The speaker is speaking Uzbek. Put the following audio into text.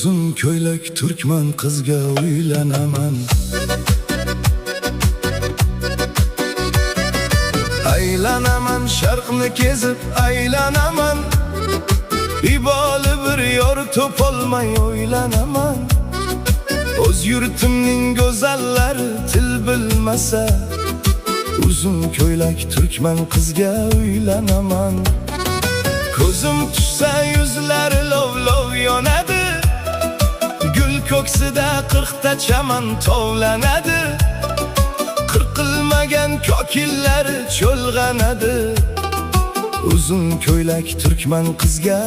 Uzun ko'ylak turkman qizga uylanaman. Aylanaman sharqni kezib aylanaman. İboli bir yor topolmay o'ylanaman. O'z yurtimning go'zallari til bilmasa, uzun ko'ylak turkman qizga uylanaman. Ko'zim tushsa yuzlari lov-lov yonadi. Gul ko'ksida 40 ta chaman tovlanadi. Qirqilmagan kokillari cho'lg'anadi. Uzun ko'ylak turkman qizga